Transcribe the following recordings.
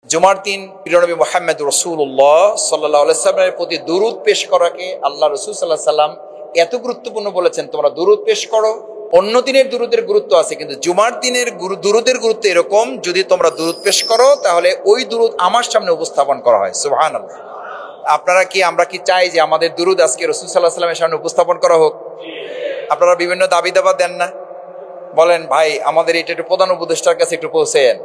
জুমার দিন প্রিয়নবী মুহাম্মদ রাসূলুল্লাহ সাল্লাল্লাহু আলাইহি ওয়াসাল্লামের প্রতি দুরূদ পেশ করাকে আল্লাহ রাসূল সাল্লাল্লাহু আলাইহি সাল্লাম এত গুরুত্বপূর্ণ বলেছেন, তোমরা দুরূদ পেশ করো। অন্য দিনের দুরূদের গুরুত্ব আছে, কিন্তু জুমার দিনের দুরূদের গুরুত্ব এরকম, যদি তোমরা দুরূদ পেশ করো তাহলে ওই দুরূদ আমার সামনে উপস্থাপন করা হয়। সুবহানাল্লাহ। আমরা কি চাই যে আমাদের দুরূদ আজকে রাসূল সাল্লাল্লাহু আলাইহি ওয়াসাল্লামের সামনে উপস্থাপন করা হোক? আপনারা বিভিন্ন দাবি দাবা দেন না, বলেন ভাই আমাদের এটা একটু প্রধান উপদেষ্টার কাছে একটু পৌঁছেন।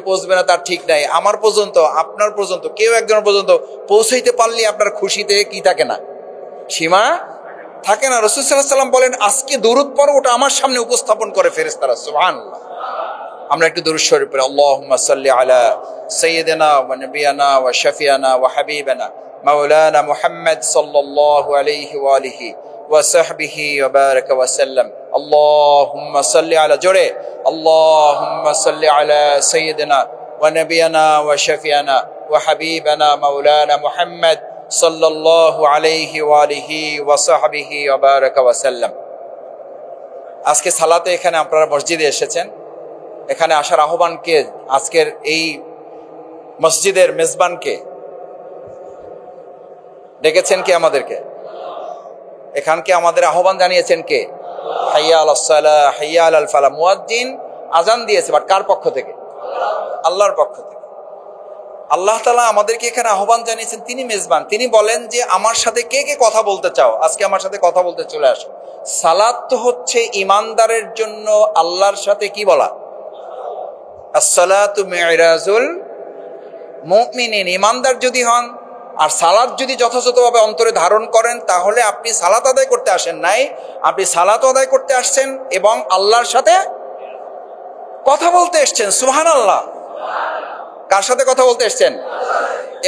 পৌঁছবে না তার ঠিক নাই, আমার পর্যন্ত আপনার পর্যন্ত কেউ একজন পর্যন্ত পৌঁছাইতে পারলে আপনার খুশিতে কি থাকে না, সীমা থাকে না। রাসূল সাল্লাল্লাহু আলাইহি ওয়াসাল্লাম বলেন আজকে দরুদ পড়ো, ওটা আমার সামনে উপস্থাপন করে ফেরেশতারা। সুবহানাল্লাহ। আমরা একটু দরুদ শরীফ পড়ি। আল্লাহুম্মা সাল্লি আলা সাইয়্যিদিনা ওয়া নাবিয়ানা ওয়া শাফিয়ানা ওয়া হাবিবানা মাওলানা মুহাম্মদ সাল্লাল্লাহু আলাইহি ওয়া আলিহি ওয়া সাহবিহি ওয়া বারাকা ওয়া সাল্লাম। আল্লাহুম্মা সাল্লি আলা, জোরে আল্লাহুম্মা সাল্লি আলা সাইয়্যিদিনা ওয়া নাবিয়ানা ওয়া শাফিয়ানা ওয়া হাবিবানা মাওলানা মুহাম্মদ সাল্লাল্লাহু আলাইহি ওয়া আলিহি ওয়া সাহবিহি ওয়া বারাকা ওয়া সাল্লাম। আজকে সালাতে এখানে আপনারা মসজিদে এসেছেন, এখানে আসার আহ্বানকে, আজকের এই মসজিদের মেজবানকে ডেকেছেন কে? আমাদেরকে এখানকে আমাদের আহ্বান জানিয়েছেন কে? হাইয়া আলাস সালাহ হাইয়া আলাল ফালাহ। মুয়াজ্জিন আজান দিয়েছে, বাট কার পক্ষ থেকে? আল্লাহর পক্ষ থেকে। আল্লাহ তাআলা আমাদেরকে এখানে আহ্বান জানিয়েছেন, তিনি মেজবান। তিনি বলেন যে আমার সাথে কে কে কথা বলতে চাও, আজকে আমার সাথে কথা বলতে চলে আসো। সালাত তো হচ্ছে ইমানদারের জন্য আল্লাহর সাথে কি বলা? আসসালাতু মিরাজুল মুমিনিন। ইমানদার যদি হন আর সালাত যদি যথাযথভাবে অন্তরে ধারণ করেন, তাহলে আপনি সালাত আদায় করতে আসেন নাই, আপনি সালাত আদায় করতে আসছেন এবং আল্লাহর সাথে কথা বলতে এসছেন। সুবহানাল্লাহ। কার সাথে কথা বলতে এসছেন?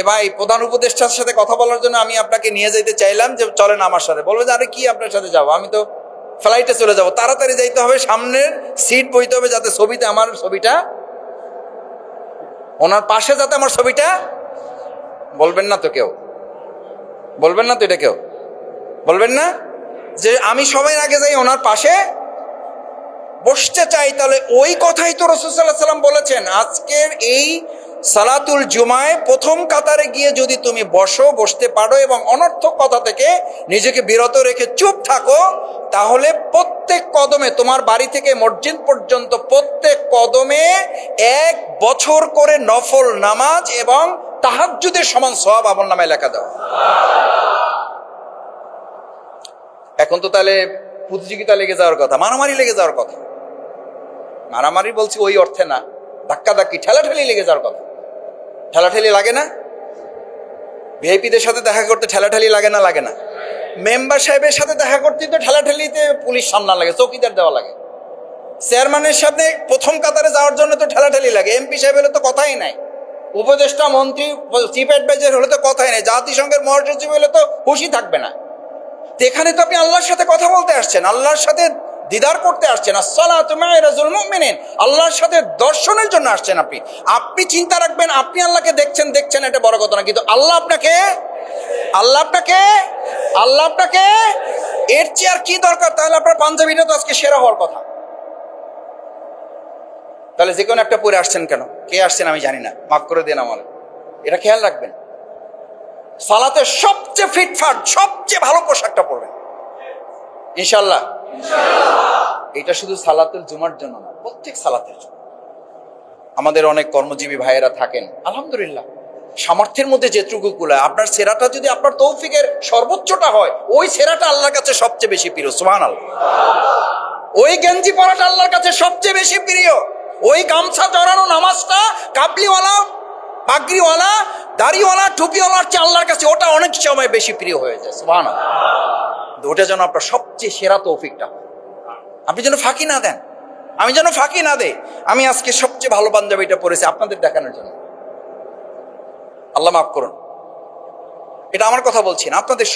এ ভাই, প্রধান উপদেষ্টার সাথে কথা বলার জন্য আমি আপনাকে নিয়ে যেতে চাইলাম যে চলেন আমার সাথে। বলবে যে আরে কি আপনার সাথে যাবো, আমি তো ফ্লাইটে চলে যাব। তাড়াতাড়ি যাইতে হবে, সামনের সিট বইতে হবে যাতে ছবিতে আমার ছবিটা, ওনার পাশে যাতে আমার ছবিটা। বলবেন না তো কেউ? বলবেন না তো এটা কেউ? বলবেন না যে আমি সবাই আগে যাই ওনার পাশে বসতে চাই? তাহলে ওই কথাই তো রাসূল সাল্লাল্লাহু আলাইহি ওয়াসাল্লাম বলেছেন। আজকের এই সালাতুল জুমায় প্রথম কাতারে গিয়ে যদি তুমি বসতে পারো এবং অনর্থক কথা থেকে নিজেকে বিরত রেখে চুপ থাকো, তাহলে প্রত্যেক কদমে, তোমার বাড়ি থেকে মসজিদ পর্যন্ত প্রত্যেক কদমে 1 বছর করে নফল নামাজ এবং তাহাজ্জুদের সমান সওয়াব আমলনামায় লেখা দাও। এখন তো তাহলে প্রতিযোগিতা লেগে যাওয়ার কথা, মারামারি লেগে যাওয়ার কথা। মারামারি বলছি ওই অর্থে না, ধাক্কাধাক্কি ঠেলাঠেলি লেগে যাওয়ার কথা। ঠেলাঠেলি লাগে না? ভিআইপিদের সাথে দেখা করতে ঠেলাঠেলি লাগে না? লাগে না? মেম্বার সাহেবের সাথে দেখা করতে তো ঠেলাঠেলিতে পুলিশ সামনা লাগে, চৌকিদার দেওয়া লাগে। চেয়ারম্যানের সাথে প্রথম কাতারে যাওয়ার জন্য তো ঠেলাঠেলি লাগে। এমপি সাহেব হলে তো কথাই নাই, উপদেষ্টা মন্ত্রী চিফ অ্যাডভাইজার হলে তো কথাই নাই, জাতিসংঘের মহাসচিব হলে তো হুঁশই থাকবে না। তো এখানে তো আপনি আল্লাহর সাথে কথা বলতে আসছেন, আল্লাহর সাথে দিদার করতে আসছেন। আসসালাতু মিরাজুল মুমিনিন, আল্লাহর সাথে দর্শনের জন্য আসছেন। আপনি চিন্তা রাখবেন আপনি আল্লাহকে দেখছেন এটা বড় কথা না, কিন্তু আল্লাহ আপনাকে এর চেয়ে আর কি দরকার? তাহলে আপনার পাঞ্জাবিটা তো আজকে সেরা হওয়ার কথা। তাহলে যে কোনো একটা পরে আসছেন কেন? কে আসছেন আমি জানি না, মাফ করে দেন আমার। এটা খেয়াল রাখবেন, সালাতে সবচেয়ে ফিটফাট সবচেয়ে ভালো পোশাকটা পরবেন ইনশাআল্লাহ। এটা শুধু সালাতুল জুমার জন্য না, প্রত্যেক সালাতের জন্য। আমাদের অনেক কর্মজীবী ভাইয়েরা থাকেন, আলহামদুলিল্লাহ সামর্থ্যের মধ্যে যেটুকু কুলায়, আপনার সেরাটা যদি আপনার তৌফিকের সর্বোচ্চটা হয়, ওই সেরাটা আল্লাহর কাছে সবচেয়ে বেশি প্রিয়। সুবহানাল্লাহ। ওই গেঞ্জি পরাটা আল্লাহর কাছে সবচেয়ে বেশি প্রিয়। ওই গামছা জড়ানো নামাজটা কাবলিওয়ালা, পাগড়িওয়ালা, দাড়িওয়ালা, টুপিওয়ালার চেয়ে আল্লাহর কাছে ওটা অনেক সময় বেশি প্রিয় হয়ে যায়। সুবহানাল্লাহ। ওটা যেন আপনার সবচেয়ে সেরা তৌফিকটা, আপনি যেন ফাঁকি না দেন, আমি যেন ফাঁকি না দেই। আমি আজকে সবচেয়ে ভালো পাঞ্জাবিটা পরেছি আপনাদের দেখানোর জন্য। আল্লাহ মাফ করুন, এটা আমার কথা বলছি না, আপনাদের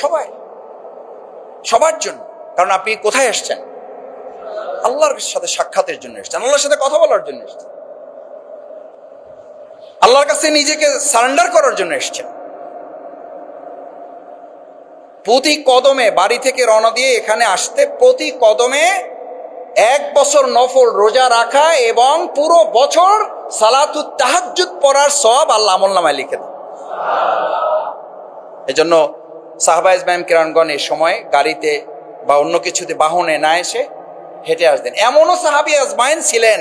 সবার জন্য। কারণ আপনি কোথায় এসছেন? আল্লাহর সাথে সাক্ষাতের জন্য এসছেন, আল্লাহর সাথে কথা বলার জন্য এসছেন, আল্লাহর কাছে নিজেকে সারেন্ডার করার জন্য এসছেন। প্রতি কদমে, বাড়ি থেকে রওনা দিয়ে এখানে আসতে প্রতি কদমে 1 বছর নফল রোজা রাখা এবং পুরো বছর সালাতুত তাহাজ্জুদ পড়ার সওয়াব আল্লাহ আমলনামায় লিখে দেন। এজন্য সাহাবা ইজমাইম কিরামগণ এই সময় গাড়িতে বা অন্য কিছুতে বাহনে না এসে হেঁটে আসতেন। এমনও সাহাবী আজমাইন ছিলেন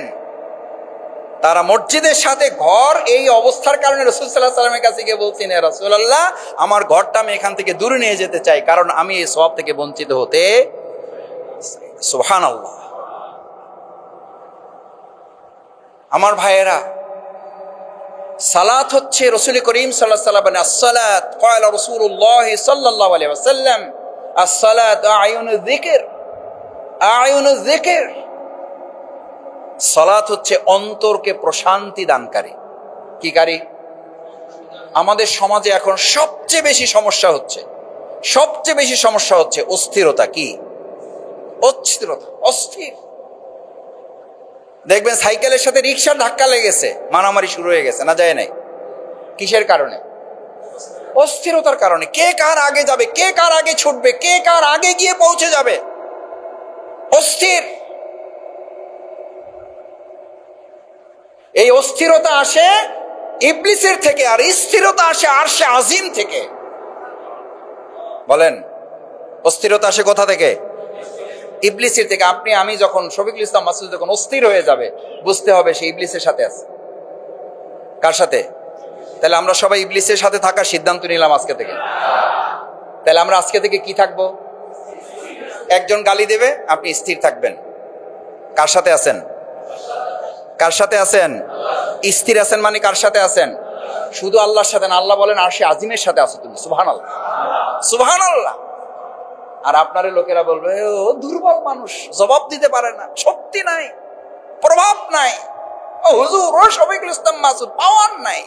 তারা মসজিদের সাথে ঘর এই অবস্থার কারণে রাসূল সাল্লাল্লাহু আলাইহি ওয়াসাল্লামের কাছে গিয়ে বলছেন, ইয়া রাসূলুল্লাহ, আমার ঘরটা আমি এখান থেকে দূরে নিয়ে যেতে চাই, কারণ আমি এই সওয়াব থেকে বঞ্চিত হতে। সুবহানাল্লাহ। আমার ভাইয়েরা, সালাত হচ্ছে রাসূল করিম সাল্লাল্লাহু আলাইহি ওয়াসাল্লাম as-সালাত ক্বালা রাসূলুল্লাহ সাল্লাল্লাহু আলাইহি ওয়াসাল্লাম as-সালাত আয়ুনুয যিকর, আয়ুনুয যিকর। সালাত হচ্ছে অন্তরকে প্রশান্তি দানকারী। কি কারী? আমাদের সমাজে এখন সবচেয়ে বেশি সমস্যা হচ্ছে অস্থিরতা। কি অস্থিরতা? অস্থির। দেখবেন সাইকেলের সাথে রিকশার ধাক্কা লেগেছে, মারামারি শুরু হয়ে গেছে, না যায় নাই? কিসের কারণে? অস্থিরতার কারণে। কে কার আগে যাবে, কে কার আগে ছুটবে, কে কার আগে গিয়ে পৌঁছে যাবে, অস্থির। এই অস্থিরতা আসে ইবলিসের থেকে, আর স্থিরতা আসে আরশে আজিম থেকে। বলেন, অস্থিরতা আসে কোথা থেকে? ইবলিসের থেকে। আপনি আমি যখন, শফিকুল ইসলাম মাসুদ যখন অস্থির হয়ে যাবে, বুঝতে হবে সে ইবলিসের সাথে আছে। কার সাথে? তাহলে আমরা সবাই ইবলিসের সাথে থাকার সিদ্ধান্ত নিলাম আজকে থেকে। তাহলে আমরা আজকে থেকে কি থাকবো? একজন গালি দেবে, আপনি স্থির থাকবেন। কার সাথে আছেন? কার সাথে আছেন? স্থির আছেন মানে কার সাথে আছেন? শুধু আল্লাহর সাথে না। আল্লাহ বলেন আরশে আজিমের সাথে আছো তুমি। সুবহানাল্লাহ, সুবহানাল্লাহ। আর আপনারে লোকেরা বলবে, ও দুর্বল মানুষ, জবাব দিতে পারে না, শক্তি নাই, প্রভাব নাই, ও হুজুর, ও শফিকুল ইসলাম মাসুদ, পাওয়ার নাই,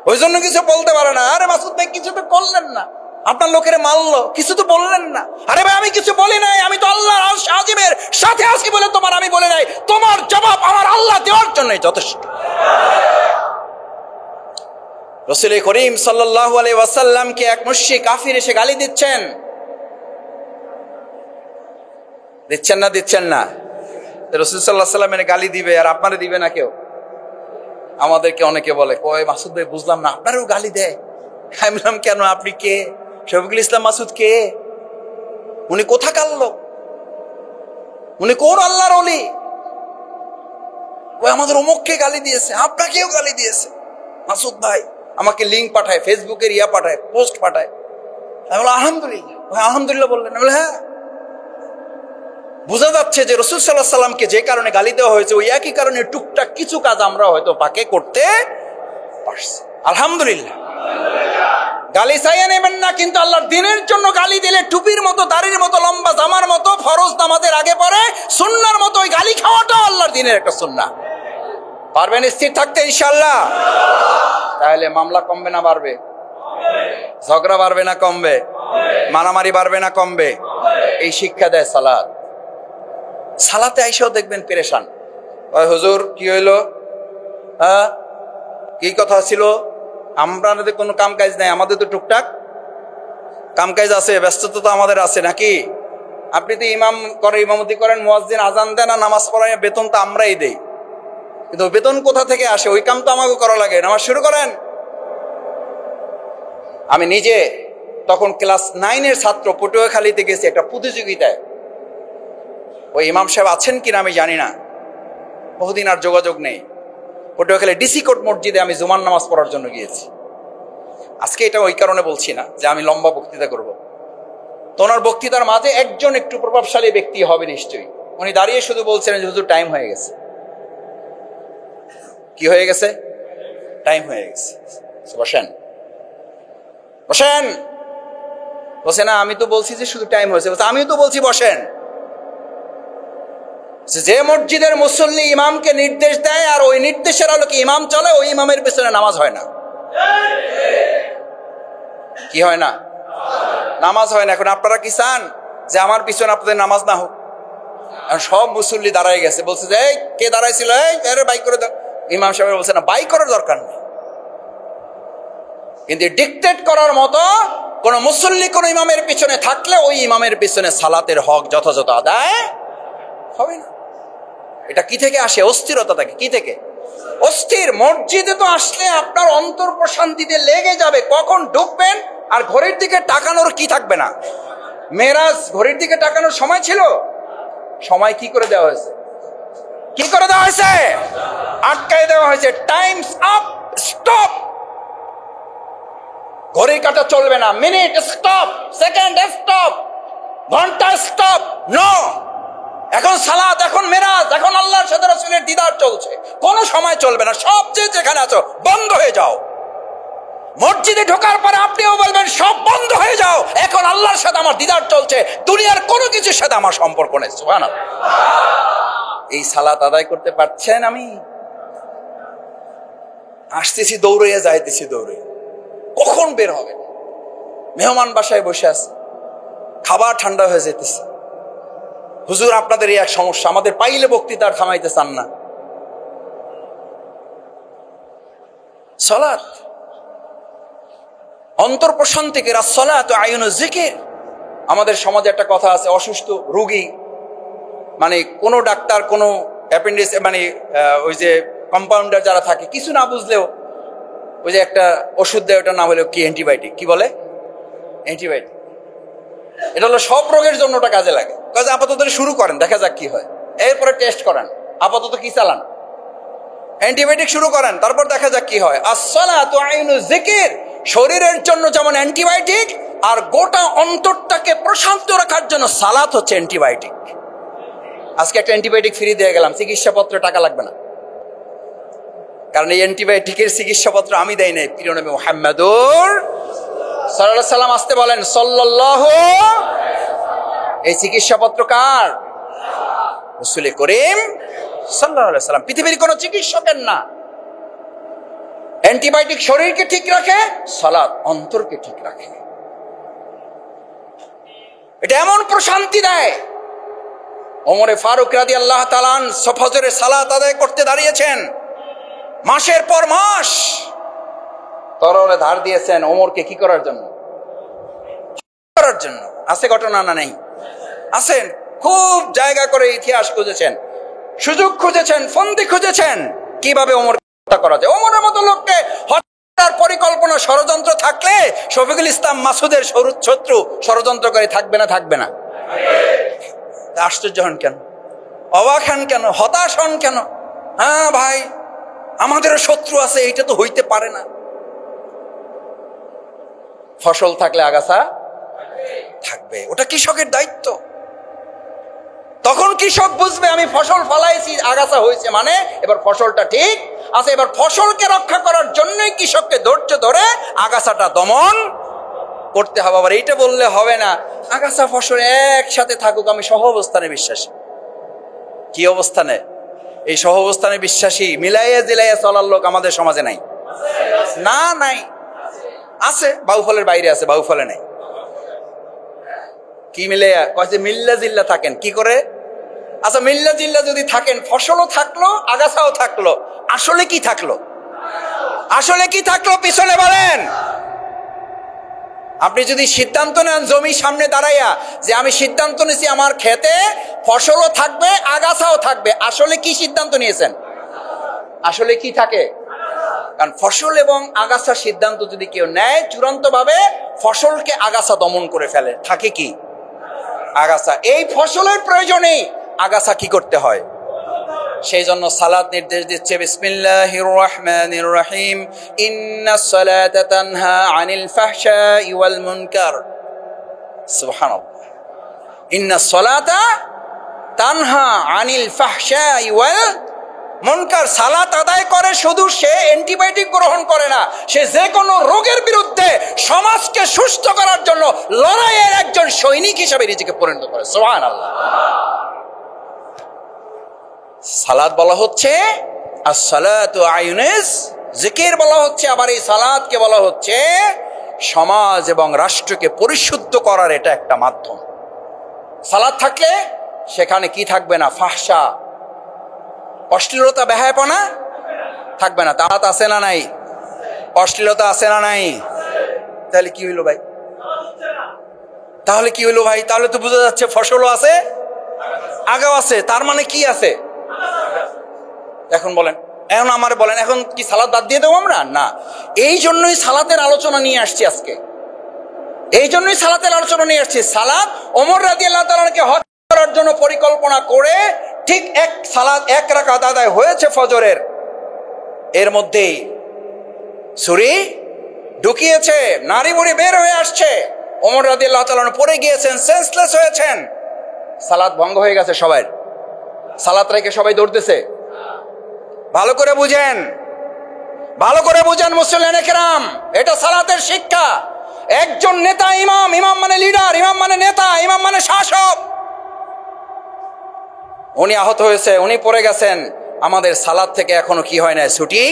ওই জন্য কিছু বলতে পারে না। আরে মাসুদ ভাই, কিছু তো করলেন না, আপনার লোকেরা মারলো, কিছু তো বললেন না। আরে ভাই, আমি কিছু বলি নাই, আমি তো আল্লাহর আরশ আজিমের সাথে আছি বলে তোমার আমি বলে নাই। তোমার জবাব আমার আল্লাহ দেওয়ার জন্যই যথেষ্ট। রাসূল করিম সাল্লাল্লাহু আলাইহি ওয়াসাল্লামকে এক মুশরিক কাফির এসে গালি দিচ্ছেন না? রাসূল সাল্লাল্লাহু আলাইহি ওয়াসাল্লামের গালি দিবে আর আপনারে দিবে না কেউ? আমাদেরকে অনেকে বলে, কয় মাসুদ ভাই বুঝলাম না, আপনারও গালি দেয়। আমি বললাম, কেন? আপনি কে? শফিকুল ইসলাম মাসুদ কে? উনি কোথাকার লোক? উনি কোন আল্লাহর ওলি? ওই আমাদের অমুককে গালি দিয়েছে, আপনাকেও গালি দিয়েছে। মাসুদ ভাই আমাকে লিঙ্ক পাঠায়, ফেসবুকের পাঠায়, পোস্ট পাঠায়। আমি বললাম আলহামদুলিল্লাহ। আলহামদুলিল্লাহ বললেন? আমি বললাম হ্যাঁ। বোঝা যাচ্ছে যে রাসূল সাল্লাল্লাহু আলাইহি ওয়াসাল্লামকে যে কারণে গালি দেওয়া হয়েছে, ওই একই কারণে টুকটাক কিছু কাজ আমরা হয়তো পাকে করতে পারছি। আলহামদুলিল্লাহ। গালি চাইয়ে নেবেন না, কিন্তু আল্লাহর দ্বীনের জন্য গালি দিলে টুপির মতো, দাড়ির মতো, লম্বা জামার মতো ফরজ নামাজের আগে পড়ে, সুন্নাহর মতো ওই গালি খাওয়াটাও আল্লাহর দ্বীনের একটা সুন্নাহ। পারবেন স্থির থাকতে ইনশাআল্লাহ? তাহলে মামলা কমবে না বাড়বে? ঝগড়া বাড়বে না কমবে? মারামারি বাড়বে না কমবে? এই শিক্ষা দেয় সালাত। সালাতে আইসাও দেখবেন পেরেশান। ওই হুজুর কি হইলো? হ্যাঁ, কি কথা ছিল? আমাদের কোনো কাম কাজ নাই, আমাদের তো টুকটাক কাম কাজ আছে, ব্যস্ততা তো আমাদের আছে নাকি? আপনি তো ইমামতি করেন, মুয়াজ্জিন আজান দেন, আর নামাজ পড়ায়, বেতন তো আমরাই দেই, কিন্তু বেতন কোথা থেকে আসে? ওই কাম তো আমাকে করা লাগে। নামাজ শুরু করেন। আমি নিজে তখন ক্লাস 9-এর ছাত্র, পটুয়াখালীতে গেছি একটা প্রতিযোগিতায়। ওই ইমাম সাহেব আছেন কিনা আমি জানি না, বহুদিন আর যোগাযোগ নেই। পটুয়াখালী ডিসি কোর্ট মসজিদে আমি জুমার নামাজ পড়ার জন্য গিয়েছি। আজকে এটা ওই কারণে বলছি না যে আমি লম্বা বক্তৃতা করব। তো ওনার বক্তৃতার মাঝে একজন একটু প্রভাবশালী ব্যক্তি হবে নিশ্চয়ই, উনি দাঁড়িয়ে শুধু বলছিলেন যে হুজুর টাইম হয়ে গেছে। কি হয়ে গেছে? টাইম হয়ে গেছে, বসেন বসেন। বসে না, আমি তো বলছি যে শুধু টাইম হয়েছে। আমিও তো বলছি বসেন। যে মসজিদের মুসল্লি ইমামকে নির্দেশ দেয় আর ওই নির্দেশের আলোকে ইমাম চলে, ওই ইমামের পেছনে নামাজ হয় না। কি হয় না? নামাজ হয় না। এখন আপনারা কি চান যে আমার পিছনে আপনাদের নামাজ না হোক? সব মুসল্লি দাঁড়ায় গেছে, বলছে যে এই কে দাঁড়াইছিল, এই বাইক করে দাও। ইমাম সাহেব বলছে না, বাইক করার দরকার নেই, কিন্তু ডিক্টেট করার মতো কোন মুসল্লি কোন ইমামের পিছনে থাকলে ওই ইমামের পিছনে সালাতের হক যথাযথ আদায় হবে না। এটা কি থেকে আসে? অস্থিরতা থেকে। কি থেকে? অস্থির। মসজিদে তো আসলে আপনার অন্তর প্রশান্তিতে লেগে যাবে, কখন ঢুকবেন আর ঘড়ির দিকে তাকানোর কি থাকবে না। মেরাজ ঘড়ির দিকে তাকানোর সময় ছিল? সময় কি করে দেওয়া হয়েছে? কি করে দেওয়া হয়েছে? আটকায় দেওয়া হয়েছে। Times up, stop. ঘড়ির কাঁটা চলবে না। মিনিট স্টপ, সেকেন্ড স্টপ, ঘন্টা স্টপ, নো। এখন সালাত, এখন মেরাজ, এখন আল্লাহর সাথে রাসূলের দিদার চলছে, কোনো সময় চলবে না। সব যেখানে আছো বন্ধ হয়ে যাও। মসজিদে ঢোকার পরে আপনিও বলবেন সব বন্ধ হয়ে যাও, এখন আল্লাহর সাথে আমার দিদার চলছে, দুনিয়ার কোনো কিছুর সাথে আমার সম্পর্ক নেই। সুবহানাল্লাহ। এই সালাত আদায় করতে পারছেন? আমি আসতেছি দৌড়ে, যাইতেছি দৌড়ে, কখন বের হবে? মেহমান বাসায় বসে আছে, খাবার ঠান্ডা হয়ে যেতেছে। হুজুর আপনাদের এই এক সমস্যা, আমাদের পাইলে বক্তৃতা আর থামাইতে চান না। সালাত অন্তর প্রশান্তিকে, আসসালাত আয়ুনুজ যিকির। আমাদের সমাজে একটা কথা আছে, অসুস্থ রোগী মানে কোনো ডাক্তার, কোনো অ্যাপেন্ডিক্স মানে ওই যে কম্পাউন্ডার যারা থাকে, কিছু না বুঝলেও ওই যে একটা ওষুধ দেয়, ওটার নাম হলো কি, অ্যান্টিবায়োটিক। কি বলে? অ্যান্টিবায়োটিক। এটা হলো সব রোগের জন্য ওটা কাজে লাগে। কাজে আপাতত শুরু করেন, দেখা যাক কি হয়, এরপরে টেস্ট করেন। আপাতত কি চালান? অ্যান্টিবায়োটিক শুরু করেন, তারপর দেখা যাক কি হয়। আসসালাতু আইনুজ যিকির, শরীরের জন্য যেমন অ্যান্টিবায়োটিক, আর গোটা অন্তরটাকে প্রশান্ত রাখার জন্য সালাত হচ্ছে অ্যান্টিবায়োটিক। আজকে একটা অ্যান্টিবায়োটিক ফ্রি দিয়ে গেলাম, চিকিৎসাপত্র টাকা লাগবে না, কারণ এই অ্যান্টিবায়োটিকের চিকিৎসাপত্র আমি দেই নাই, প্রিয় নবী মুহাম্মদুর সাল্লাল্লাহু আলাইহি সাল্লাম আসতে বলেন সাল্লাল্লাহু। এই চিকিৎসাপত্র কার? রাসূল করিম সাল্লাল্লাহু আলাইহি সাল্লাম। পৃথিবীর কোন চিকিৎসকের না। অ্যান্টিবায়োটিক শরীরকে ঠিক রাখে, সালাত অন্তরকে ঠিক রাখে। এটা এমন প্রশান্তি দেয়। ওমরে ফারুক রাদিয়াল্লাহু তাআলা ফজরে সালাত আদায় করতে দাঁড়িয়েছেন, মাসের পর মাস তরবারে ধার দিয়েছেন ওমরকে কি করার জন্য? করার জন্য। আছে ঘটনা না নেই? আছেন। খুব জায়গা করে ইতিহাস খুঁজেছেন, সুযোগ খুঁজেছেন, ফন্দি খুঁজেছেন, কিভাবে ওমর হত্যা করা যায়। ওমরের মতো লোককে হত্যার পরিকল্পনা, ষড়যন্ত্র থাকলে শফিকুল ইসলাম মাসুদের শত্রু ষড়যন্ত্র করে থাকবে না? থাকবে না? আশ্চর্য হন কেন? অবাক হন কেন? হতাশ হন কেন? হ্যাঁ ভাই, আমাদেরও শত্রু আছে, এইটা তো হইতে পারে না। ফসল থাকলে আগাছা থাকবে, ওটা কৃষকের দায়িত্ব। তখন কৃষক বুঝবে আমি ফসল ফলাইছি, আগাছা হয়েছে, মানে এবার ফসলটা ঠিক আছে। এবার ফসলকে রক্ষা করার জন্যই কৃষককে ধৈর্য ধরে আগাছাটা দমন করতে হবে। আবার এইটা বললে হবে না, আগাছা ফসল একসাথে থাকুক, আমি সহ অবস্থানে বিশ্বাসী। কি অবস্থানে? এই সহ অবস্থানে বিশ্বাসী, মিলাইয়া জিলাইয়া চলার লোক আমাদের সমাজে নাই। না, নাই। আছে, বাউফলের বাইরে আছে, বাউফলে নাই। কি মিলাইয়া কয়েছে? মিল্লা জিল্লা থাকেন। কি করে? আচ্ছা, মিল্লা জিল্লা যদি থাকেন, ফসলও থাকলো, আগাছাও থাকলো, আসলে কি থাকলো? আসলে কি থাকলো পিছনে বলেন? আপনি যদি সিদ্ধান্ত নেন জমি সামনে দাঁড়াইয়া যে আমি সিদ্ধান্ত নিয়েছি আমার খেতে ফসলও থাকবে, আগাছাও থাকবে, আসলে কি সিদ্ধান্ত নিয়েছেন? আসলে কি থাকে? কারণ ফসল এবং আগাছার সিদ্ধান্ত যদি কেউ নেয়, চূড়ান্ত ভাবে ফসলকে আগাছা দমন করে ফেলে, থাকে কি? আগাছা। এই ফসলের প্রয়োজনে আগাছা কি করতে হয়? সেই জন্য সালাত নির্দেশ দিচ্ছে, বিসমিল্লাহির রহমানির রহিম, ইন্নাস সালাতা তানহা আনিল ফাহশাই ওয়াল মুনকার। সুবহানাল্লাহ। ইন্নাস সালাতা তানহা আনিল ফাহশাই ওয়াল মুনকার। সালাত আদায় করে শুধু সে অ্যান্টিবায়োটিক গ্রহণ করে না, সে যে কোনো রোগের বিরুদ্ধে সমাজকে সুস্থ করার জন্য লড়াইয়ের একজন সৈনিক হিসেবে নিজেকে পরিণত করে। সুবহানাল্লাহ। সালাত বলা হচ্ছে আসসালাতু আয়ুনুজ যিকির বলা হচ্ছে, আবার এই সালাতকে বলা হচ্ছে সমাজ এবং রাষ্ট্রকে পরিশুদ্ধ করার এটা একটা মাধ্যম। সালাত থাকলে সেখানে কি থাকবে না? ফাহশা, অশ্লীলতা, বেহায়াপনা থাকবে না। তালাত আছে না নাই? অশ্লীলতা আছে না নাই? তাহলে কি হইলো ভাই? তাহলে কি হইলো ভাই? তাহলে তো বোঝা যাচ্ছে ফসলও আছে, আগাও আছে, তার মানে কি আছে? এখন বলেন, এখন আমার বলেন এখন কি সালাত বাদ দিয়ে দেবো আমরা? না, এই জন্যই সালাতের আলোচনা নিয়ে আসছি আজকে, এই জন্যই সালাতের আলোচনা নিয়ে আসছি। সালাত ওমর রাদিয়াল্লাহু তাআলাকে হত্যা করার জন্য পরিকল্পনা করে ঠিক এক রাকাত আদায় হয়েছে ফজরের, এর মধ্যেই ছুরি ঢুকিয়েছে, নাড়ি বুড়ি বের হয়ে আসছে, ওমর রাদিয়াল্লাহু তাআলা পড়ে গিয়েছেন, সেন্সলেস হয়েছেন, সালাত ভঙ্গ হয়ে গেছে সবাই। সালাত রেখে সবাই দৌড়তেছে। ভালো করে বুঝেন, ভালো করে বুঝেন মুসল্লিয়ানে কেরাম, এটা সালাতের শিক্ষা। একজন নেতা ইমাম, ইমাম মানে লিডার, ইমাম মানে নেতা, ইমাম মানে শাসক, উনি আহত হয়েছে, উনি পড়ে গেছেন, আমাদের সালাত থেকে এখনো কি হয় নাই? ছুটি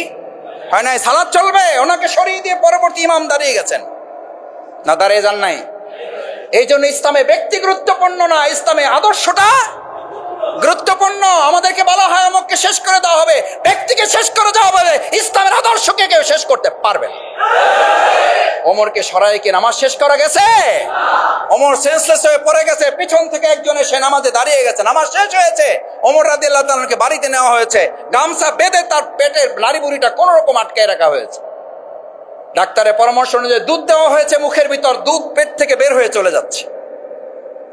হয় নাই, সালাত চলবে। ওনাকে সরিয়ে দিয়ে পরবর্তী ইমাম দাঁড়িয়ে গেছেন, না দাঁড়িয়ে যান নাই? এই জন্য ইসলামে ব্যক্তি গুরুত্বপূর্ণ না, ইসলামে আদর্শটা গুরুত্বপূর্ণ। আমাদেরকে বলা হয় অমুককে শেষ করে দেওয়া হবে, ব্যক্তিকে শেষ করে দেওয়া হবে, ইসলামের আদর্শকে কেউ শেষ করতে পারবে না। ওমরকে সরাই কি নামাজ শেষ করা গেছে? ওমর সেন্সলেস হয়ে পড়ে গেছে, পিছন থেকে একজন এসে নামাজে দাঁড়িয়ে গেছে, নামাজ শেষ হয়েছে। ওমর রাদিয়াল্লাহু তাআলাকে বাড়িতে নেওয়া হয়েছে, গামছা বেঁধে তার পেটের নাড়ি বুড়িটা কোন রকম আটকে রাখা হয়েছে। ডাক্তারের পরামর্শ অনুযায়ী দুধ দেওয়া হয়েছে মুখের ভিতর, দুধ পেট থেকে বের হয়ে চলে যাচ্ছে।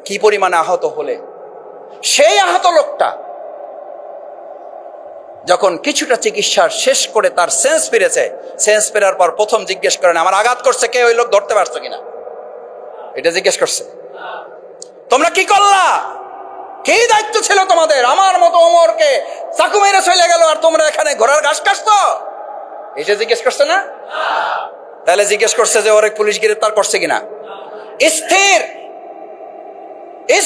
কি পরিমাণে আহত হলে সেই আহত লোকটা যখন কিছুটা চিকিৎসা শেষ করে তার সেন্স ফিরেছে, সেন্স ফেরার পর প্রথম জিজ্ঞেস করেন আমার আঘাত করছে কে, ওই লোক ধরতে পারছো কিনা, এটা জিজ্ঞেস করছে। তোমরা কি করলা, কি দায়িত্ব ছিল তোমাদের? আমার মতো ওমরকে চাকু মেরে চলে গেল আর তোমরা এখানে ঘোড়ার ঘাস কাটছো, এটা জিজ্ঞেস করছে না? তাহলে জিজ্ঞেস করছে যে ওরে পুলিশ গ্রেফতার করছে কিনা। স্থির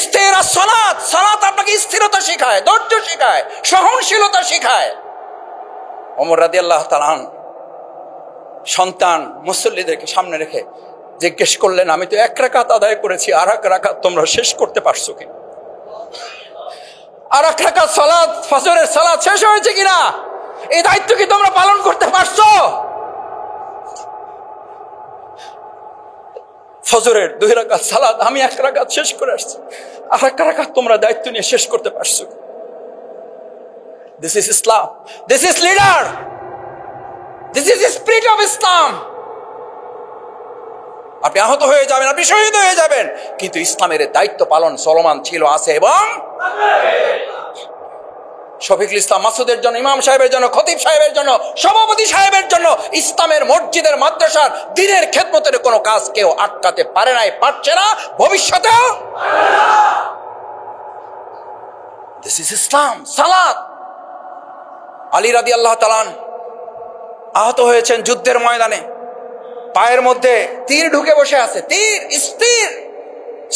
স্থির সালাত, সালাত আপনাকে স্থিরতা শেখায়, ধৈর্য শেখায়, সহনশীলতা শেখায়। ওমর রাদিয়াল্লাহু তাআলা সন্তান মুসল্লিদেরকে সামনে রেখে জিজ্ঞেস করলেন আমি তো এক রাকাত আদায় করেছি, আর এক রাকাত তোমরা শেষ করতে পারছো কিনা? আর এক রাকাত সালাত, ফজরের সালাত শেষ হয়েছে কিনা? এই দায়িত্ব কি তোমরা পালন করতে পারছো? ফজরের 2 রাকাত সালাত আমি 1 রাকাত শেষ করে আসছি, আর 1 রাকাত তোমরা দায়িত্ব নিয়ে শেষ করতে পারছো? This is Islam, this is leader, this is spirit of Islam. আপনি আহত হয়ে যাবেন, আপনি শহীদ হয়ে যাবেন, কিন্তু ইসলামের দায়িত্ব পালন চলমান ছিল, আছে এবং শফিকুল ইসলাম মাসুদের জন্য, ইমাম সাহেবের জন্য, খতিব সাহেবের জন্য, সভাপতি সাহেবের জন্য, ইসলামের মসজিদের মাদ্রাসার দ্বীনের খেদমতের কোনো কাজ কেউ আটকাতে পারে নাই, পারছে না, ভবিষ্যতেও। দিস ইজ ইসলাম, সালাত। আলী রাদিয়াল্লাহু তাআলা আহত হয়েছেন যুদ্ধের ময়দানে, পায়ের মধ্যে তীর ঢুকে বসে আছে, তীর স্থির।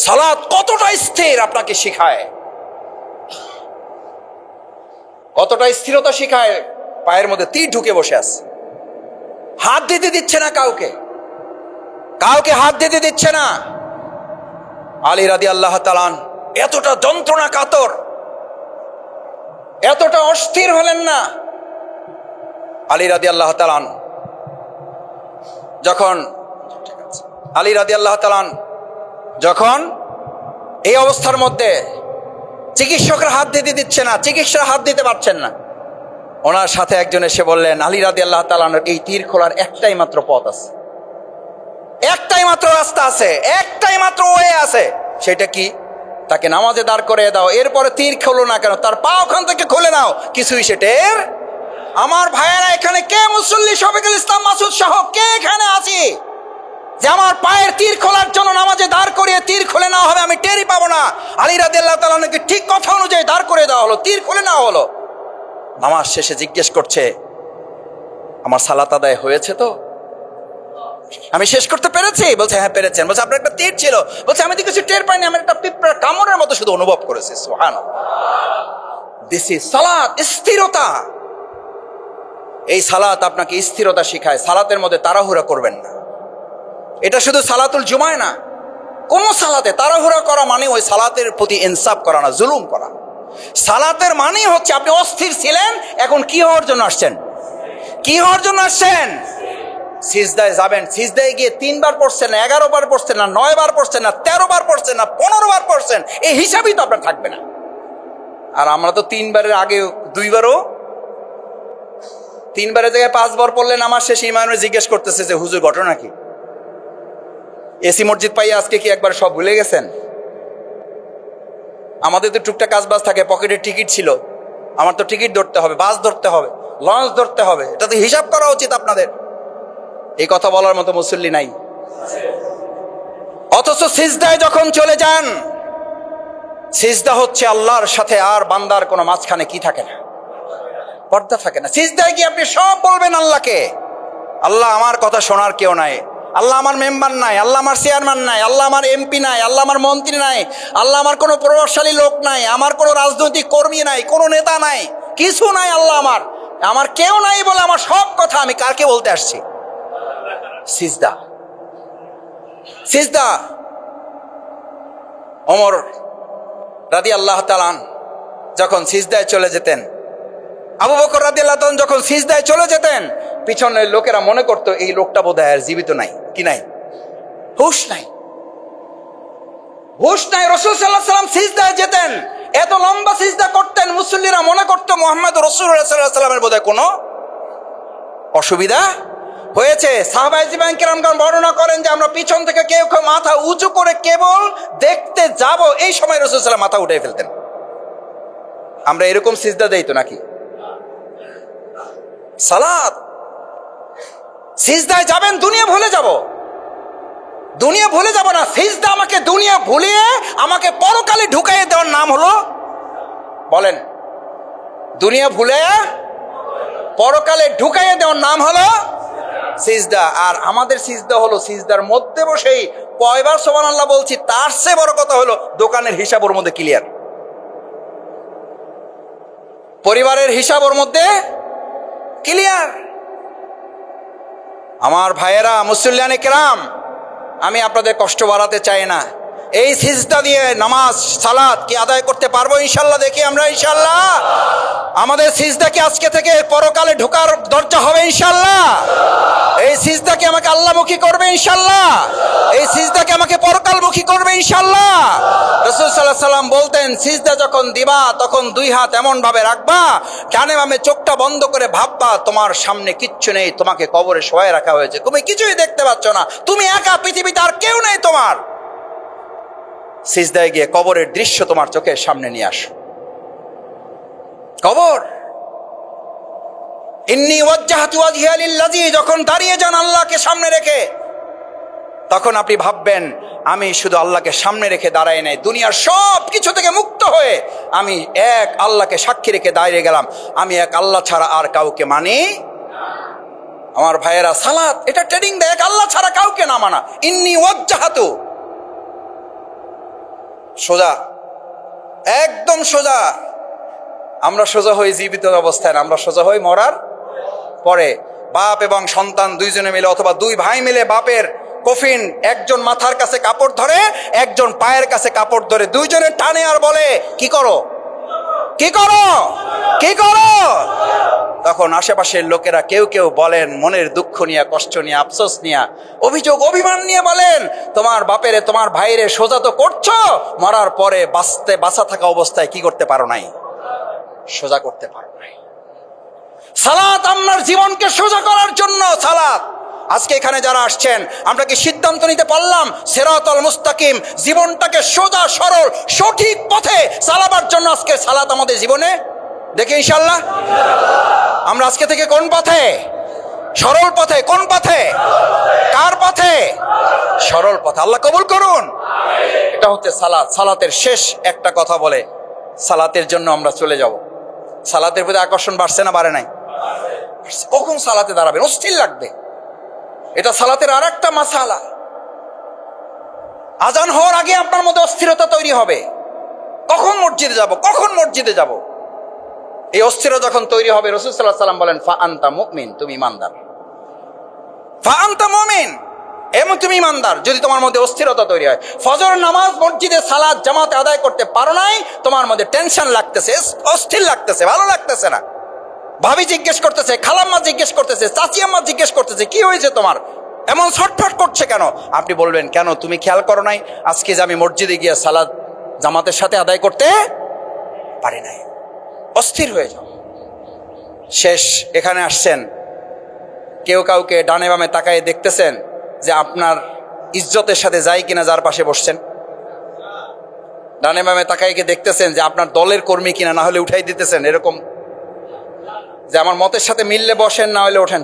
সালাত কতটা স্থির আপনাকে শিখায়, কতটা স্থিরতা শিখায়। পায়ের মধ্যে তীর ঢুকে বসে আছে, হাত দিতে দিচ্ছে না কাউকে, কাউকে হাত দিতে দিচ্ছে না। আলী রাদিয়াল্লাহু তাআলা এতটা যন্ত্রণা কাতর, এতটা অস্থির হলেন না। আলী রাদিয়াল্লাহু তাআলা যখন যখন এই অবস্থার মধ্যে চিকিৎসকরা হাত দিতে দিচ্ছে না, চিকিৎসকরা হাত দিতে পারছেন না, ওনার সাথে একজন এসে বললেন আলী রাদিয়াল্লাহু তাআলা এই তীর খোলার একটাই মাত্র পথ আছে, একটাই মাত্র রাস্তা আছে, একটাই মাত্র ওয়ে আছে। সেটা কি? তাকে নামাজে দাঁড় করে দাও, এরপরে তীর খোলো না কেন, তার পা ওখান থেকে খুলে নাও, কিছুই সেটের। আমার ভাইয়েরা, এখানে কে মুসল্লি শফিকুল ইসলাম মাসুদ সহ কে এখানে আছি যে আমার পায়ের তীর খোলার জন্য নামাজে দাঁড় করিয়ে তীর খুলে নেওয়া হবে, আমি টেরই পাবো না? আলী রাদিয়াল্লাহু তাআলা ঠিক কথা অনুযায়ী দাঁড় করে দেওয়া হলো, তীর খুলে নেওয়া হলো। নামাজ শেষে জিজ্ঞেস করছে আমার সালাত আদায় হয়েছে তো, আমি শেষ করতে পেরেছি? বলছে হ্যাঁ পেরেছেন। বলছে আপনার একটা তীর ছিল? বলছে আমি তো কিছু টের পাইনি, আমি একটা পিঁপড়ার কামড়ের মতো শুধু অনুভব করেছি। সুবহানাল্লাহ। দিস ইজ সালাত, স্থিরতা। এই সালাত আপনাকে স্থিরতা শিখায়। সালাতের মধ্যে তাড়াহুড়া করবেন না। এটা শুধু সালাতুল জুমায় না, কোন সালাতে তাড়াহুড়া করা মানে ওই সালাতের প্রতি ইনসাফ করা না, জুলুম করা। সালাতের মানে হচ্ছে আপনি অস্থির ছিলেন, এখন কি হওয়ার জন্য আসছেন? কি হওয়ার জন্য আসছেন? সিজদায় যাবেন, সিজদায় গিয়ে 3 বার পড়ছেন না, 11 বার পড়ছেন না, 9 বার পড়ছেন না, 13 বার পড়ছেন না, 15 বার পড়ছেন, এই হিসাবই তো আপনার থাকবে না। আর আমরা তো 3 বারের আগে 2 বারও 3বারের জায়গায় 5বার পড়লেন, আমার শেষ ইমামে জিজ্ঞেস করতেছে যে হুজুর ঘটনা কি? এসি মসজিদ পাইয়া আজকে কি একবার সব ভুলে গেছেন? আমাদের তো টুকটাক কাজবাজ থাকে, পকেটে টিকিট ছিল, আমার তো টিকিট ধরতে হবে, বাস ধরতে হবে, লঞ্চ ধরতে হবে, এটা তো হিসাব করা উচিত আপনাদের। এই কথা বলার মতো মুসল্লি নাই। অথচ সিজদায় যখন চলে যান, সিজদা হচ্ছে আল্লাহর সাথে আর বান্দার কোনো মাঝখানে কি থাকে না, পর্দা থাকে না। সিজদায় গিয়ে আপনি সব বলবেন আল্লাহকে। আল্লাহ আমার কথা শোনার কেউ নাই, আল্লাহ আমার মেম্বার নাই, আল্লাহ আমার চেয়ারম্যান নাই, আল্লাহ আমার এমপি নাই, আল্লাহ আমার মন্ত্রী নাই, আল্লাহ আমার কোনো প্রভাবশালী লোক নাই, আমার কোনো রাজনৈতিক কর্মী নাই, কোনো নেতা নাই, কিছু নাই। আল্লাহ আমার কেউ নাই বলে আমার সব কথা আমি কারকে বলতে আসছি? সিজদা। সিজদা। ওমর রাদিয়াল্লাহু তাআলা যখন সিজদায় চলে যেতেন, আবু বকর রাদিয়াল্লাহু তাআলা যখন সিজদায় চলে যেতেন, পিছনের লোকেরা মনে করতো এই লোকটা বোধহয় আর জীবিত নাই, কি নাই, হুশ নাই, হুশ নাই। রাসূল সাল্লাল্লাহু আলাইহি ওয়াসাল্লাম সিজদায় যেতেন, এত লম্বা সিজদা করতেন, মুসল্লিরা মনে করতো মুহাম্মদ রাসূলুল্লাহ সাল্লাল্লাহু আলাইহি ওয়াসাল্লামের বোধহয় কোনো অসুবিধা হয়েছে। সাহাবায়ে কিরামগণ বর্ণনা করেন যে আমরা পিছন থেকে কেউ কেউ মাথা উঁচু করে কেবল দেখতে যাব, এই সময় রাসূল সাল্লাল্লাহু আলাইহি ওয়াসাল্লাম মাথা উঠিয়ে ফেলতেন। আমরা এরকম সিজদা দেই তো নাকি? সালাত, সিজদায় যাবেন দুনিয়া ভুলে যাব, দুনিয়া ভুলে যাব না। সিজদা আমাকে দুনিয়া ভুলিয়ে আমাকে পরকালে ঢুকাইয়ে দেওয়ার নাম হলো, বলেন, দুনিয়া ভুলে পরকালে ঢুকাইয়ে দেওয়ার নাম হলো সিজদা। আর আমাদের সিজদা হলো সিজদার মধ্যে বসেই কয়বার সুবহানাল্লাহ বলছি, তার চেয়ে বড় কথা হলো দোকানের হিসাব ওর মধ্যে ক্লিয়ার, পরিবারের হিসাব ওর মধ্যে ক্লিয়ার। আমার ভাইয়েরা, মুসল্লিয়ানে কেরাম, আমি আপনাদের কষ্ট বাড়াতে চাই না। এই সিজদা দিয়ে নামাজ সালাত কি আদায় করতে পারবো ইনশাল্লাহ? দেখি আমরা ইনশাল্লাহ আমাদের সিজদা কি আজকে থেকে পরকালে ঢোকার দরজা হবে ইনশাল্লাহ? এই সিজদা কি আমাকে আল্লাহমুখী করবে ইনশাল্লাহ? এই সিজদা কি আমাকে পরকালমুখী করবে ইনশাল্লাহ? রাসূল সাল্লাল্লাহু আলাইহি ওয়াসাল্লাম বলতেন, সিজদা যখন দিবা তখন 2 হাত এমন ভাবে রাখবা, ডানে বামে চোখটা বন্ধ করে ভাববা তোমার সামনে কিচ্ছু নেই, তোমাকে কবরে শোয়ায় রাখা হয়েছে, তুমি কিছুই দেখতে পাচ্ছ না, তুমি একা, পৃথিবীতে আর কেউ নেই তোমার। সিজদায় গিয়ে কবরের দৃশ্য তোমার চোখের সামনে নিয়ে আসো। কবর, ইন্নী ওয়াজ্জাহতু ওয়াজহিয়া লিল্লাযী, যখন দাঁড়িয়ে যান আল্লাহকে সামনে রেখে, তখন আপনি ভাববেন আমি শুধু আল্লাহকে সামনে রেখে দাঁড়াই নাই, দুনিয়ার সব কিছু থেকে মুক্ত হয়ে আমি এক আল্লাহকে সাক্ষী রেখে দাঁড়িয়ে গেলাম, আমি এক আল্লাহ ছাড়া আর কাউকে মানি। আমার ভাইয়েরা, সালাত এটা ট্রেনিং দেয়, এক আল্লাহ ছাড়া কাউকে না মানা। ইন্নী ওয়াজ্জাহতু, সোজা, একদম সোজা। আমরা সোজা হই জীবিত অবস্থায় না, আমরা সোজা হই মরার পরে। বাপ এবং সন্তান দুইজনে মিলে অথবা 2 ভাই মিলে বাপের কফিন, একজন মাথার কাছে কাপড় ধরে, একজন পায়ের কাছে কাপড় ধরে, দুইজনে টানে আর বলে কি করো, কি করো, কি করো। তখন আশেপাশের লোকেরা কেউ কেউ বলেন মনের দুঃখ নিয়ে, কষ্ট নিয়ে, আফসোস নিয়ে, অভিযোগ অভিমান নিয়ে বলেন, তোমার বাপেরে তোমার ভাইরে সোজা তো করছো, মরার পরে বাঁচা থাকা অবস্থায় কি করতে পারো নাই, সোজা করতে পারো নাই। সালাত আপনার জীবনকে সোজা করার জন্য। সালাত, আজকে এখানে যারা আসছেন, আমরা কি সিদ্ধান্ত নিতে পারলাম সিরাতাল মুস্তাকিম, জীবনটাকে সোজা সরল সঠিক পথে চালাবার জন্য আজকে সালাত আমাদের জীবনে? দেখি ইনশাআল্লাহ আমরা আজকে থেকে কোন পথে? সরল পথে। কোন পথে? কার পথে? সরল পথে। আল্লাহ কবুল করুন। এটা হচ্ছে সালাত। সালাতের শেষ একটা কথা বলে সালাতের জন্য আমরা চলে যাব। সালাতের প্রতি আকর্ষণ বাড়ছে না বাড়ে নাই? কখন সালাতে দাঁড়াবেন? অস্থির লাগবে। এটা সালাতের আর একটা মাসালা। আজান হওয়ার আগে আপনার মধ্যে অস্থিরতা তৈরি হবে, কখন মসজিদে যাব, কখন মসজিদে যাব। এই অস্থিরতা যখন তৈরি হবে, রাসূল সাল্লাল্লাহু আলাইহি ওয়াসাল্লাম বলেন ফা আনতা মুমিন, তুমি ইমানদার। ফা আনতা মুমিন, এবং তুমি ইমানদার। যদি তোমার মধ্যে অস্থিরতা তৈরি হয়, ফজর নামাজ মসজিদে সালাত জামাতে আদায় করতে পারো নাই, তোমার মধ্যে টেনশন লাগতেছে, অস্থির লাগতেছে, ভালো লাগতেছে না, ভাবি জিজ্ঞেস করতেছে, খালাম্মা জিজ্ঞেস করতেছে, চাচি আম্মা জিজ্ঞেস করতেছে কি হয়েছে তোমার, এমন ছটফট করছে কেন? আপনি বলবেন কেন তুমি খেয়াল করো নাই আজকে যে আমি মসজিদে গিয়ে সালাত জামাতের সাথে আদায় করতে পারি নাই। অস্থির হয়ে যাও। শেষ এখানে আসছেন, কেউ কাউকে ডানে বামে তাকায় দেখতেছেন যে আপনার ইজ্জতের সাথে যায় কিনা যার পাশে বসছেন? ডানে বামে তাকায় কি দেখতেছেন যে আপনার দলের কর্মী কিনা, না হলে উঠাই দিতেছেন এরকম যে আমার মতের সাথে মিললে বসেন, না হলে ওঠেন?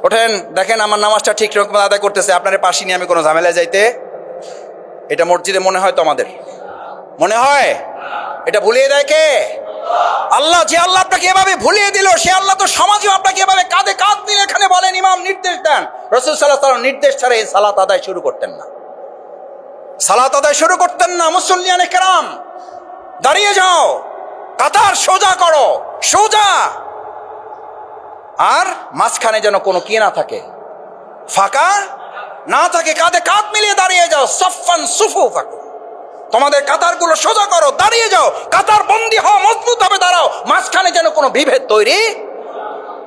ওঠেন, দেখেন আমার নামাজটা ঠিক রকম আদায় করতেছে, আপনার পাশে নিয়ে আমি কোনো ঝামেলায় যাইতে? এটা মসজিদে মনে হয় তো আমাদের মনে হয়? এটা ভুলিয়ে দেয় কে? আল্লাহ। যে আল্লাহ আপনাকে এভাবে ভুলিয়ে দিল, সে আল্লাহ তো সমাজেও আপনাকে এভাবে কাঁধে কাঁধ দিয়ে এখানে বলেন, ইমাম নির্দেশ দেন। রাসূল সাল্লাল্লাহু আলাইহি ওয়াসাল্লাম নির্দেশ ছাড়া এই সালাত আদায় শুরু করতেন না, সালাত আদায় শুরু করতেন না। মুসল্লিয়ানে কেরাম দাঁড়িয়ে যাও, কাতার সোজা করো, সোজা, আর মাঝখানে যেন কোনো কি না থাকে, ফাঁকা না থাকে, কাঁধে কাঁধ মিলিয়ে দাঁড়িয়ে যাও। সাফফান সুফুফা, তোমাদের কাতারগুলো সোজা করো, দাঁড়িয়ে যাও, কাতার বন্দী হও, মজবুত ভাবে দাঁড়াও, মাঝখানে যেন কোনো বিভেদ তৈরি।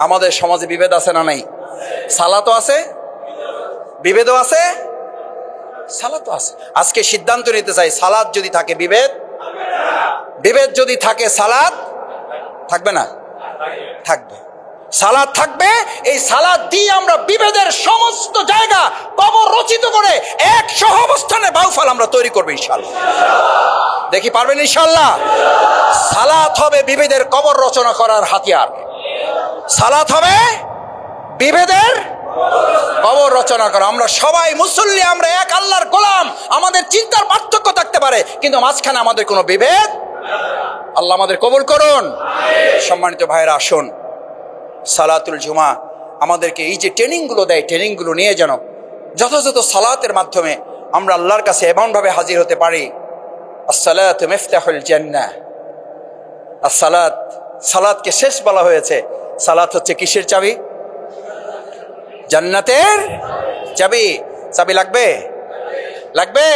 আমাদের সমাজে বিভেদ আছে না নাই? সালাতও আছে, বিভেদও আছে, সালাতও আছে। আজকে সিদ্ধান্ত নিতে চাই, সালাত যদি থাকে বিভেদ, বিভেদ যদি থাকে সালাত থাকবে না? থাকবে, সালাত থাকবে। এই সালাত দিয়ে আমরা বিভেদের সমস্ত জায়গা কবর রচিত করে এক সহাবস্থানে বাউফল আমরা তৈরি করবো ইনশাআল্লাহ। দেখি পারবেন ইনশাআল্লাহ? সালাত হবে বিভেদের কবর রচনা করার হাতিয়ার, সালাত হবে বিভেদের কবর রচনা করা। আমরা সবাই মুসল্লি, আমরা এক আল্লাহর গোলাম, আমাদের চিন্তার পার্থক্য থাকতে পারে, কিন্তু মাঝখানে আমাদের কোনো বিভেদ। আল্লাহ আমাদের কবুল করুন। সম্মানিত ভাইরা, আসুন, সালাতুল জুমা আমাদেরকে এই যে ট্রেনিংগুলো দেয়, ট্রেনিংগুলো নিয়ে যেন যথাযথ সালাতের মাধ্যমে আমরা আল্লাহর কাছে এমনভাবে হাজির হতে পারি। আসসালাতু মিফতাহুল জান্নাহ। আসসালাত, সালাতকে শেষ বলা হয়েছে। সালাত হচ্ছে কিসের চাবি? জান্নাতের চাবি। চাবি লাগবে? লাগবে।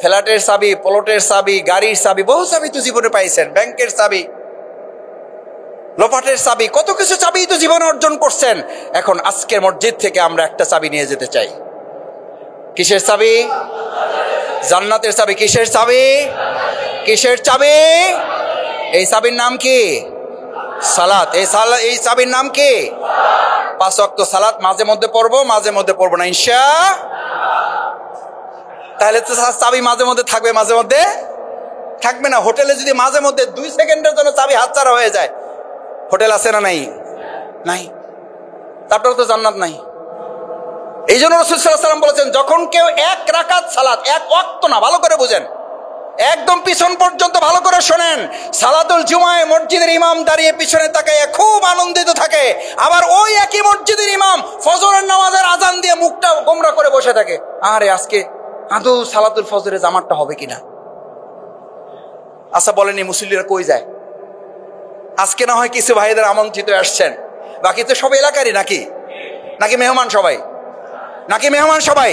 ফ্ল্যাটের চাবি, প্লটের চাবি, গাড়ির চাবি, বহু চাবি তো জীবনে পাইছেন, ব্যাংকের চাবি, লোপাটের চাবি, কত কিছু চাবি তো জীবনে অর্জন করছেন। এখন আজকের মসজিদ থেকে আমরা একটা চাবি নিয়ে যেতে চাই। কিসের চাবি? জান্নাতের চাবি। কিসের চাবি? কিসের চাবি? এই চাবির নাম কি? সালাত। এই চাবির নাম কি? 5 ওয়াক্ত সালাত মাঝে মধ্যে পড়বো, মাঝে মধ্যে পড়বো না ইনশাআল্লাহ। তাহলে তো চাবি মাঝে মধ্যে থাকবে, মাঝে মধ্যে থাকবে না। হোটেলে যদি মাঝে মধ্যে 2 সেকেন্ডের জন্য চাবি হাতছাড়া হয়ে যায়, হোটেল আছে না নাই? নাই। তারপরে তো জান্নাত নাই। এই জন্য রাসূল সাল্লাল্লাহু আলাইহি ওয়াসাল্লাম বলেছেন, যখন কেউ 1 রাকাত সালাত, 1 ওয়াক্ত না, ভালো করে বুঝেন, একদম পিছন পর্যন্ত ভালো করে শোনেন, সালাতুল জুমায় মসজিদের ইমাম দাঁড়িয়ে পিছনে তাকায় খুব আনন্দিত থাকে, আবার ওই একই মসজিদের ইমাম ফজরের নামাজের আজান দিয়ে মুখটা গোমরা করে বসে থাকে, আরে আজকে আদৌ সালাতুল ফজরের জামাতটা হবে কিনা। আচ্ছা বলেন, এই মুসল্লিরা কই যায়? আজকে না হয় কিছু ভাইদের আমন্ত্রিত আসছেন, বাকি তো সব এলাকারই নাকি? নাকি মেহমান সবাই? নাকি মেহমান সবাই?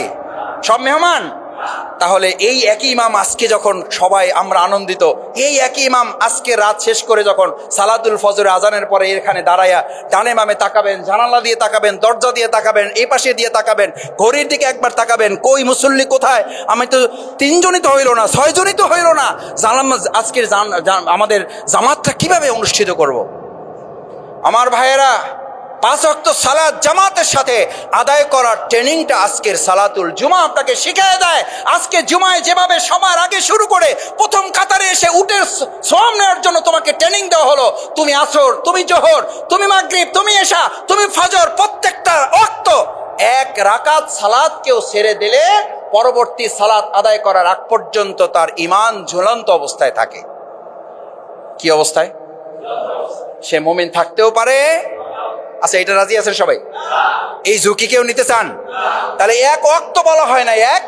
সব মেহমান। তাহলে এই একই ইমাম আজকে যখন সবাই আমরা আনন্দিত, এই একই ইমাম আজকে রাত শেষ করে যখন সালাতুল ফজর আজানের পরে এখানে দাঁড়ায়া ডানে বামে তাকাবেন, জানালা দিয়ে তাকাবেন, দরজা দিয়ে তাকাবেন, এই পাশে দিয়ে তাকাবেন, ঘড়ির দিকে একবার তাকাবেন, কই মুসল্লি কোথায়? আমি তো 3 জনই তো হইল না, 6 জনই তো হইল না, জানলাম আজকের আমাদের জামাতটা কিভাবে অনুষ্ঠিত করব। আমার ভাইয়েরা, 5 ওয়াক্ত সালাত জামাতের সাথে আদায় করার ট্রেনিংটা আজকের সালাতুল জুমা আপনাকে শিখিয়ে দেয়। আজকে জুমায় যেভাবে সবার আগে শুরু করে প্রথম কাতারে এসে উটের সওয়াব নেওয়ার জন্য তোমাকে ট্রেনিং দেওয়া হলো, তুমি আসর, তুমি জোহর, তুমি মাগরিব, তুমি এশা, তুমি ফজর, প্রত্যেকটা ওয়াক্ত 1 রাকাত সালাত কেউ ছেড়ে দিলে পরবর্তী সালাত আদায় করার আগ পর্যন্ত তার ঈমান ঝুলন্ত অবস্থায় থাকে। কি অবস্থায়? সে মুমিন থাকতেও পারে। আচ্ছা, এটা রাজি আছেন সবাই? এই ঝুঁকি কেউ নিতে চান? তাহলে 1 ওয়াক্ত বলা হয় না, এক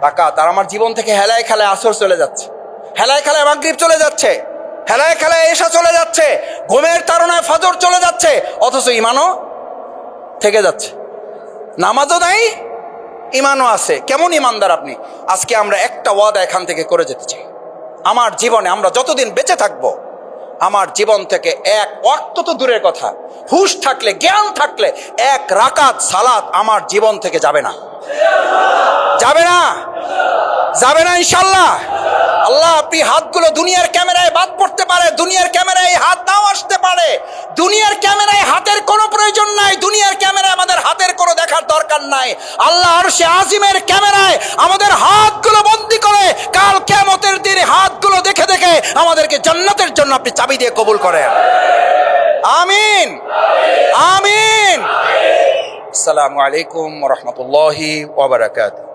রাকাত। আর আমার জীবন থেকে হেলায় খেলায় আসর চলে যাচ্ছে, হেলায় খেলায় মাগরিব চলে যাচ্ছে, হেলায় খেলায় এশা চলে যাচ্ছে, ঘুমের তাড়নায় ফজর চলে যাচ্ছে, অথচ ঈমানও থেকে যাচ্ছে। নামাজও নাই, ঈমানও আছে। কেমন ঈমানদার আপনি? আজকে আমরা একটা ওয়াদা এখান থেকে করে যেতে চাই, আমার জীবনে আমরা যতদিন বেঁচে থাকবো, আমার জীবন থেকে 1 ওয়াক্ত তো দূরের কথা, হুঁশ থাকলে, জ্ঞান থাকলে 1 রাকাত সালাত আমার জীবন থেকে যাবে না, যাবে না, যাবে না ইনশাআল্লাহ। আল্লাহ আপনি হাতগুলো দুনিয়ার ক্যামেরায় বাদ পড়তে পারে, দুনিয়ার ক্যামেরায় হাত নাও আসতে পারে, দুনিয়ার ক্যামেরায় হাতের কোনো প্রয়োজন নাই, দুনিয়ার ক্যামেরায় আমাদের হাতের কোনো দেখার দরকার নাই। আল্লাহ আরশে আজিমের ক্যামেরায় আমাদের হাতগুলো বন্দী করে কাল কিয়ামতের দিনে হাতগুলো দেখে দেখে আমাদেরকে জান্নাতের জন্য আপনি চাবি দিয়ে কবুল করেন। আমিন আমিন। আসসালামু আলাইকুম ওয়া রাহমাতুল্লাহি ওয়া বারাকাতুহু।